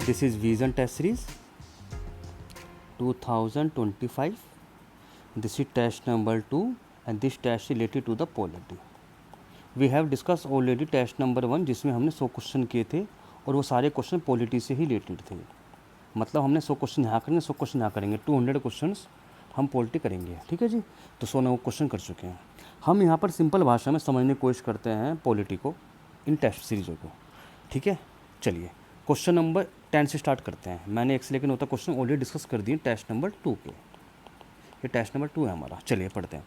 This is Vision Test Series 2025. This is test number 2 and this test related to the polity. We have discussed already test number 1 जिसमें हमने 100 question किए थे और वो सारे question polity से ही related थे. मतलब हमने 100 क्वेश्चन यहाँ करेंगे, 100 क्वेश्चन यहाँ करेंगे, 200 क्वेश्चन हम पॉलिटी करेंगे. ठीक है जी. तो 100 क्वेश्चन कर चुके हैं. हम यहाँ पर सिंपल भाषा में समझने की कोशिश करते हैं पॉलिटी को, इन टेस्ट सीरीज़ों को. ठीक है. चलिए क्वेश्चन नंबर 10 से स्टार्ट करते हैं. मैंने एक से लेकिन होता क्वेश्चन ऑलरेडी डिस्कस कर दिए टेस्ट नंबर 2 के. ये टेस्ट नंबर 2 है हमारा. चलिए पढ़ते हैं.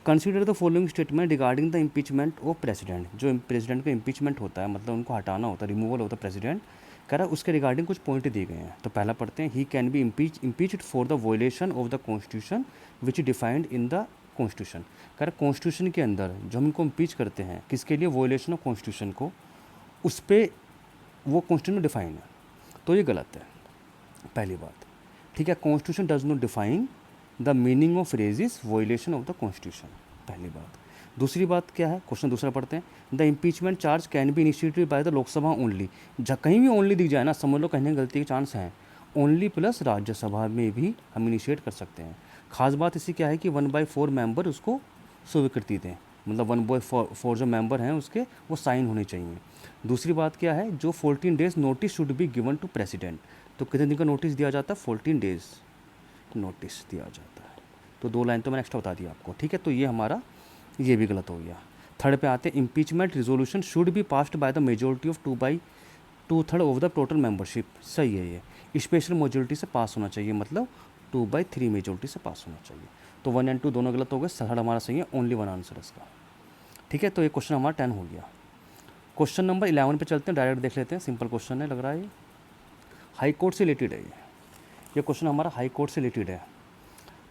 Consider the following statement regarding the impeachment of president. जो प्रेसिडेंट का इम्पीचमेंट होता है, मतलब उनको हटाना होता है, रिमूवल होता है प्रेसिडेंट, कह रहा है उसके रिगार्डिंग कुछ पॉइंट दिए गए हैं. तो पहला पढ़ते हैं. He can be impeached for the violation of the constitution which defined in the constitution. कह रहा कॉन्स्टिट्यूशन के अंदर जो हम इनको इम्पीच करते हैं, किसके लिए? वॉयलेशन ऑफ कॉन्स्टिट्यूशन को, उस पर वो कॉन्स्टिट्यूशन डिफाइन है. तो ये गलत है, पहली बात. ठीक है. Constitution does not define the meaning of phrases violation of the constitution, पहली बात. दूसरी बात क्या है? क्वेश्चन दूसरा पढ़ते हैं. The impeachment charge can be initiated by the Lok Sabha only. कहीं भी ओनली दिख जाए ना, समझ लो कहने की गलती के चांस हैं. ओनली प्लस राज्यसभा में भी हम इनिशिएट कर सकते हैं. खास बात इसी क्या है कि 1/4 मेंबर उसको स्वीकृति दें, मतलब 1/4 जो मेंबर हैं उसके वो साइन होने चाहिए. दूसरी बात क्या है? जो 14 days notice should be given to president. तो कितने दिन का नोटिस दिया जाता है? 14 डेज नोटिस दिया जाता है. तो 2 लाइन तो मैंने एक्स्ट्रा बता दिया आपको. ठीक है. तो ये हमारा ये भी गलत हो गया. थर्ड पे आते हैं. Impeachment resolution should be passed by the majority of 2/3 of the total membership. सही है. ये स्पेशल मेजोरिटी से पास होना चाहिए, मतलब 2/3 मेजोरिटी से पास होना चाहिए. तो 1 एंड 2 दोनों गलत हो गए. थर्ड हमारा सही है. ओनली 1 आंसर इसका. ठीक है. तो ये क्वेश्चन हमारा 10 हो गया. क्वेश्चन नंबर 11 पे चलते हैं. डायरेक्ट देख लेते हैं. सिंपल क्वेश्चन है लग रहा है. ये हाई कोर्ट से रिलेटेड है. ये क्वेश्चन हमारा हाई कोर्ट से रिलेटेड है.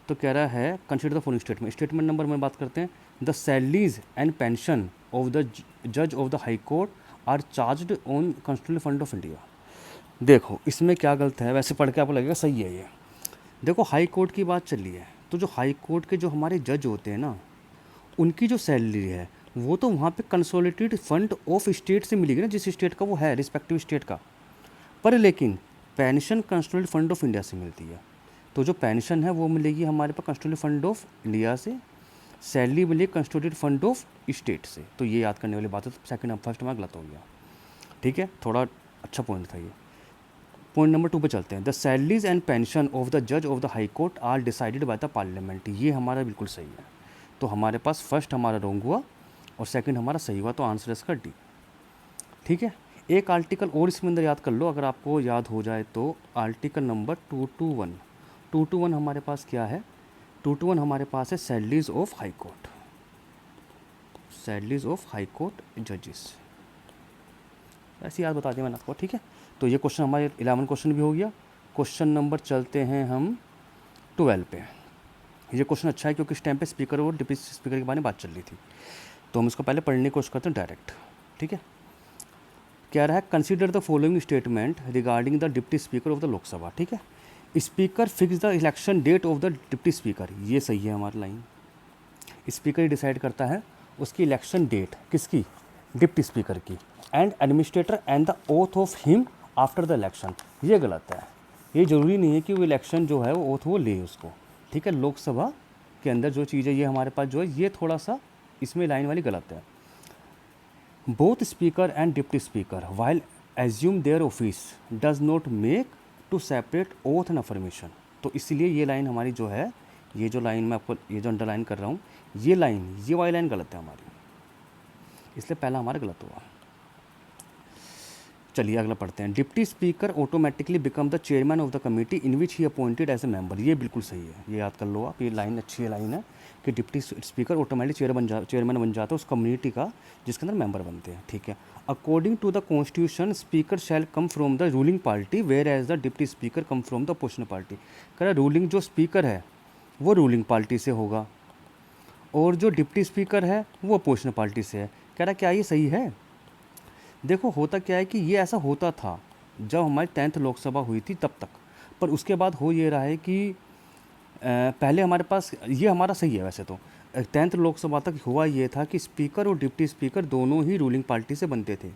तो कह रहा है consider the following statement. Statement number में बात करते हैं. The salaries and pension of the जज of the high court are charged on constitutional fund of India. देखो इसमें क्या गलत है? वैसे पढ़ के आपको लगेगा सही है ये. देखो हाई कोर्ट की बात चल रही है, तो जो हाई कोर्ट के जो हमारे जज होते हैं ना, उनकी जो सैलरी है वो तो वहाँ पे कंसोलिडेटेड फंड ऑफ स्टेट से मिलेगी ना, जिस स्टेट का वो है, रिस्पेक्टिव स्टेट का. पर लेकिन pension consolidated fund of India से मिलती है. तो जो पेंशन है वो मिलेगी हमारे पास कंसोलिडेटेड फंड ऑफ इंडिया से, सैलरी मिलेगी कंसोलिडेटेड फंड ऑफ स्टेट से. तो ये याद करने वाली बात है. तो सेकंड फर्स्ट में गलत हो गया. ठीक है. थोड़ा अच्छा पॉइंट था ये. पॉइंट नंबर 2 पे चलते हैं. The salaries and pension of the जज of the high court are decided by the parliament. ये हमारा बिल्कुल सही है. तो हमारे पास फर्स्ट हमारा रॉन्ग हुआ और सेकंड हमारा सही हुआ. तो आंसर इसका डी. ठीक है. एक आर्टिकल और इसमें अंदर याद कर लो अगर आपको याद हो जाए तो. आर्टिकल नंबर 221 हमारे पास क्या है? 221 हमारे पास है salaries of high court, salaries of high court जजेस. ऐसी याद बता दिया मैंने आपको. ठीक है. तो ये क्वेश्चन हमारे 11 क्वेश्चन भी हो गया. क्वेश्चन नंबर चलते हैं हम 12 पे. ये क्वेश्चन अच्छा है क्योंकि इस टाइम पे स्पीकर और डिप्टी स्पीकर के बारे में बात चल रही थी. तो हम इसको पहले पढ़ने की कोशिश करते हैं डायरेक्ट. ठीक है. कह रहा है consider the following statement regarding the deputy speaker of the Lok Sabha. ठीक है. Speaker fix the election date of the deputy speaker. ये सही है हमारी लाइन. स्पीकर ही डिसाइड करता है उसकी इलेक्शन डेट, किसकी? डिप्टी स्पीकर की. And administrator and the oath of him after the election. ये गलत है. ये ज़रूरी नहीं है कि वो इलेक्शन जो है वो ओथ वो ले उसको. ठीक है. लोकसभा के अंदर जो चीज़ है ये हमारे पास जो है ये थोड़ा सा इसमें लाइन वाली गलत है. Both speaker and deputy speaker while assume their office does not make two separate oath and affirmation. तो इसलिए ये लाइन हमारी जो है, ये जो लाइन मैं आपको ये जो अंडरलाइन कर रहा हूँ, ये लाइन, ये वाली लाइन गलत है हमारी. इसलिए पहला हमारा गलत हुआ. चलिए अगला पढ़ते हैं. Deputy speaker automatically become the chairman of the committee in which he appointed as a member. ये बिल्कुल सही है. ये याद कर लो आप. ये लाइन अच्छी लाइन है कि डिप्टी स्पीकर ऑटोमेटिक चेयरमैन बन जाता है उस कम्युनिटी का जिसके अंदर मेंबर बनते हैं. ठीक है. According to the constitution speaker shall come from the ruling party whereas the deputy speaker come from the opposition party. कह रहा रूलिंग जो स्पीकर है वो रूलिंग पार्टी से होगा और जो डिप्टी स्पीकर है वो अपोजिशन पार्टी से है. कह रहा क्या ये सही है? देखो होता क्या है कि ये ऐसा होता था जब हमारी 10th लोकसभा हुई थी तब तक. पर उसके बाद हो ये रहा है कि पहले हमारे पास ये हमारा सही है. वैसे तो 10th लोकसभा तक हुआ ये था कि स्पीकर और डिप्टी स्पीकर दोनों ही रूलिंग पार्टी से बनते थे.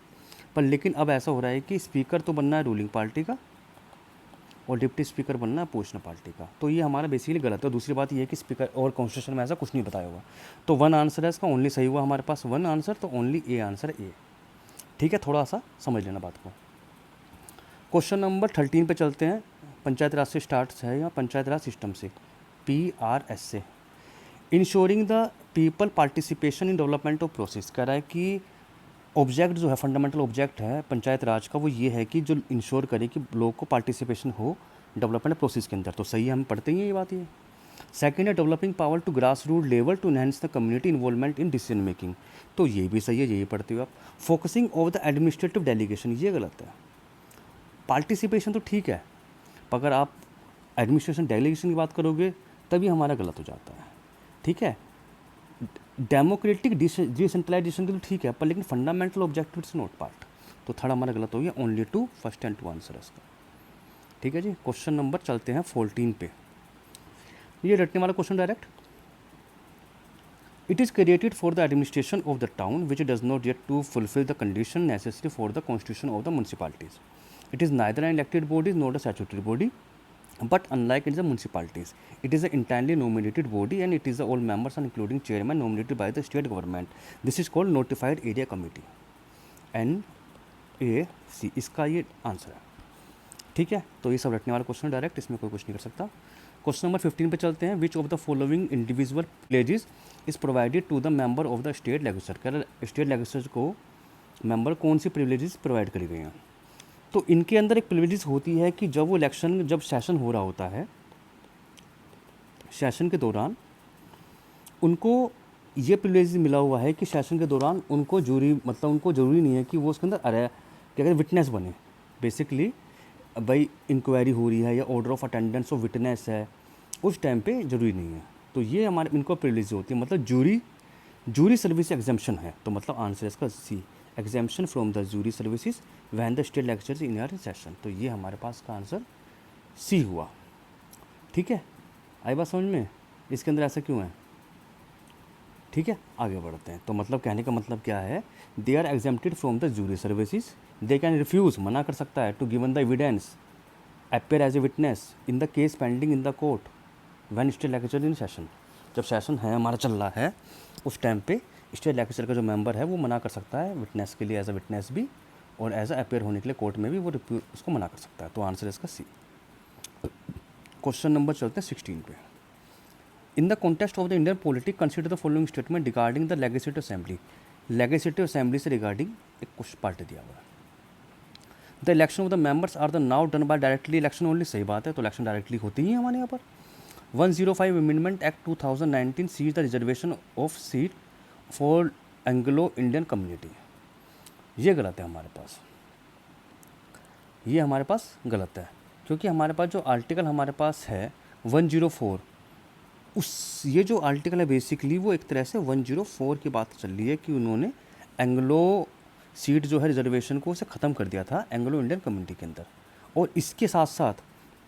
पर लेकिन अब ऐसा हो रहा है कि स्पीकर तो बनना है रूलिंग पार्टी का और डिप्टी स्पीकर बनना है अपोजिशन पार्टी का। तो ये हमारा बेसिकली गलत है। दूसरी बात ये है कि स्पीकर और कॉन्स्टिट्यूशन में ऐसा कुछ नहीं बताया हुआ। तो वन आंसर है इसका, ओनली सही हुआ हमारे पास वन आंसर, तो ओनली ए आंसर ए। ठीक है, थोड़ा सा समझ लेना बात को। क्वेश्चन नंबर 13 पे चलते हैं। पंचायत राज से स्टार्ट है या पंचायत राज सिस्टम से, PRS से। Ensuring the people participation in development of process. कह रहा है कि ऑब्जेक्ट जो है, फंडामेंटल ऑब्जेक्ट है पंचायत राज का, वो ये है कि जो इंश्योर करे कि लोग को पार्टिसिपेशन हो डेवलपमेंट प्रोसेस के अंदर। तो सही है, हम पढ़ते ही हैं ये बात। ये सेकेंड है developing power to grass root level to enhance the community involvement in decision making. तो ये भी सही है, यही पढ़ते हो आप। Focusing of the administrative delegation, ये गलत है। पार्टिसिपेशन तो ठीक है, पर अगर आप एडमिनिस्ट्रेशन डेलीगेशन की बात करोगे तभी हमारा गलत हो जाता है। ठीक है, डेमोक्रेटिक डिसेंट्रलाइजेशन की तो ठीक है, पर लेकिन fundamental objective it's not part. तो थर्ड हमारा गलत हो गया, only two first and two answer है इसका। ठीक है जी, क्वेश्चन नंबर चलते हैं 14 पे। ये रटने वाला question direct. It is created for the administration of the town which does not yet to fulfil the condition necessary for the constitution of the municipalities. It is neither an elected body not a statutory body, but unlike in the municipalities, it is an entirely nominated body and it is the all members and including chairman nominated by the state government. This is called notified area committee, NAC, इसका ये answer है। ठीक है, तो ये सब रटने वाला क्वेश्चन डायरेक्ट, इसमें कोई कुछ नहीं कर सकता। क्वेश्चन नंबर 15 पे चलते हैं। Which of the following individual privileges is provided to the member of the state legislature. State legislature को मेंबर कौन सी प्रिविलेजेस प्रोवाइड करी गई हैं? तो इनके अंदर एक प्रिविलेज होती है कि जब वो इलेक्शन, जब सेशन हो रहा होता है, सेशन के दौरान उनको ये प्रिविलेज मिला हुआ है कि सेशन के दौरान उनको जूरी, मतलब उनको ज़रूरी नहीं है कि वो उसके अंदर अरे क्या कहते विटनेस बने। बेसिकली भाई इंक्वायरी हो रही है या order of attendance of witness है, उस टाइम पे ज़रूरी नहीं है। तो ये हमारे इनको प्रिविलेज होती है, मतलब जूरी सर्विस एग्जाम्पशन है। तो मतलब आंसर इसका C, exemption from the jury services when the state lectures in are session. तो ये हमारे पास का आंसर सी हुआ। ठीक है, आई बात समझ में? इसके अंदर ऐसा क्यों है? ठीक है, आगे बढ़ते हैं। तो मतलब कहने का मतलब क्या है, they are exempted from the jury services, they can refuse, मना कर सकता है, to given the evidence, appear as a witness in the case pending in the court when state lecture in session. जब सेशन है हमारा चल रहा है उस टाइम पे स्टेट लेजिस्लेचर का जो मेंबर है वो मना कर सकता है विटनेस के लिए, एज अ विटनेस भी, और एज अ अपेयर होने के लिए कोर्ट में भी वो उसको मना कर सकता है। तो आंसर इसका सी। क्वेश्चन नंबर चलते हैं 16 पे। In the context of the Indian politic consider the following statement regarding the legislative assembly. Legislative assembly से रिगार्डिंग एक कुछ पार्ट दिया हुआ है। The election of the members are the now done by directly election only. सही बात है, तो इलेक्शन डायरेक्टली होती ही है हमारे यहाँ पर। 105 amendment act 2019 cease the reservation of seat for Anglo Indian community. ये गलत है हमारे पास, ये हमारे पास गलत है, क्योंकि हमारे पास जो आर्टिकल हमारे पास है 104, उस ये जो आर्टिकल है बेसिकली वो एक तरह से 104 की बात चल रही है कि उन्होंने एंग्लो सीट जो है रिजर्वेशन को उसे ख़त्म कर दिया था एंग्लो इंडियन कम्युनिटी के अंदर, और इसके साथ साथ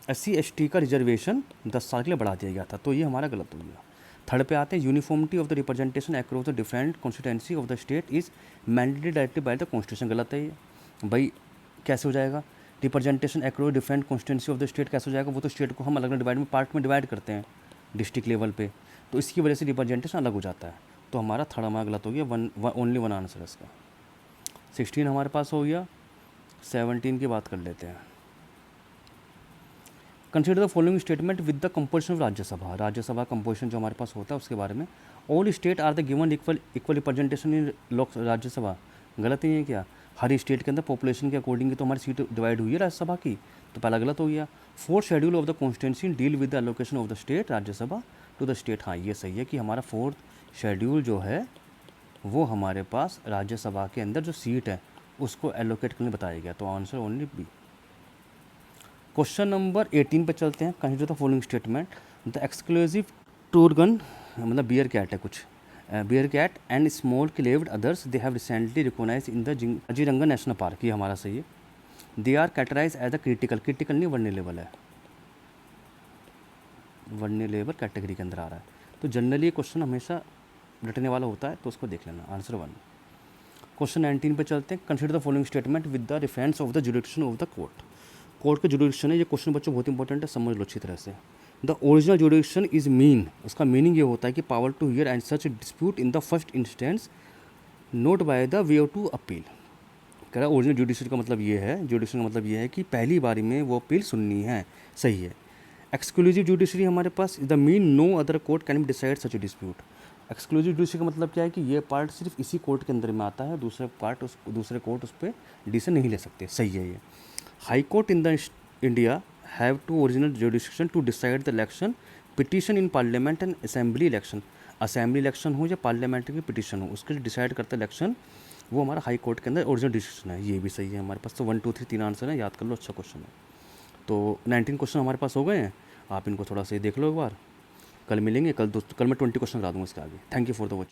SC/ST का रिजर्वेशन 10 साल के लिए बढ़ा दिया गया था। तो ये हमारा गलत हो गया। थर्ड पे आते हैं, uniformity of the representation across the different constituency of the state is mandated directly by the constitution. गलत है ये भाई, कैसे हो जाएगा? Representation across different constituency of the state कैसे हो जाएगा? वो तो स्टेट को हम अलग अलग डिवाइड में पार्ट में डिवाइड करते हैं डिस्ट्रिक्ट लेवल पे, तो इसकी वजह से रिप्रेजेंटेशन अलग हो जाता है। तो हमारा थर्ड हमारा गलत हो गया, ओनली वन आंसर है इसका। 16 हमारे पास हो गया, 17 की बात कर लेते हैं। Consider the following statement with the composition of Rajya Sabha. Rajya Sabha composition जो हमारे पास होता है उसके बारे में। All state are the given equal representation in Lok Rajya Sabha. गलत नहीं है क्या? हर स्टेट के अंदर पॉपुलेशन के अकॉर्डिंग तो हमारी सीट डिवाइड हुई है राज्यसभा की, तो पहला गलत हो गया। Fourth schedule of the constituency deal with the allocation of the state Rajya Sabha to the state. हाँ, ये सही है कि हमारा फोर्थ शेड्यूल जो है वो हमारे पास राज्यसभा के अंदर जो सीट है उसको एलोकेट करने बताया गया। तो answer only B. Question number 18 पे चलते हैं। Consider the following statement, the exclusive tour gun, मतलब बियर कैट है कुछ, bear cat and small clawed otters they have recently recognized in the Kaziranga national park. ये हमारा सही है। They are categorize as the critical नहीं वर्नेलेबल है, वर्नेलेबल category के अंदर आ रहा है। तो जनरली ये क्वेश्चन हमेशा रटने वाला होता है, तो उसको देख लेना। आंसर 1। क्वेश्चन 19 पे चलते हैं। Consider the following statement with the defence of the जुडिक्शन of the court. Court का जुडिक्शन है, ये क्वेश्चन बच्चों बहुत इंपॉर्टेंट है, समझ लो अच्छी तरह से। The original jurisdiction is mean, उसका मीनिंग ये होता है कि power to hear and such dispute in the first instance not by the way to appeal. कह रहा ओरिजिनल जुडिशरी का मतलब ये है, जुडिशरी का मतलब ये है कि पहली बारी में वो अपील सुननी है, सही है। एक्सक्लूसिव जुडिशरी हमारे पास the mean no other court can decide such dispute. Exclusive judiciary का मतलब क्या है कि ये पार्ट सिर्फ इसी कोर्ट के अंदर में आता है, दूसरे कोर्ट उस पर डिसीजन नहीं ले सकते, सही है ये। High court in the India have to original jurisdiction to decide the election petition in parliament and assembly election. Assembly election हो या पार्लियामेंट्री की पिटीशन हो, उसके डिसाइड करता इलेक्शन वो हमारा हाई कोर्ट के अंदर ओरिजिनल डिसीजन है, ये भी सही है हमारे पास। तो 1 2 3 3 आंसर है, याद कर लो, अच्छा क्वेश्चन है। तो 19 क्वेश्चन हमारे पास हो गए हैं, आप इनको थोड़ा सा देख लो एक बार। कल मिलेंगे, कल मैं 20 क्वेश्चन करा दूँगा इसके आगे। Thank you for the watch.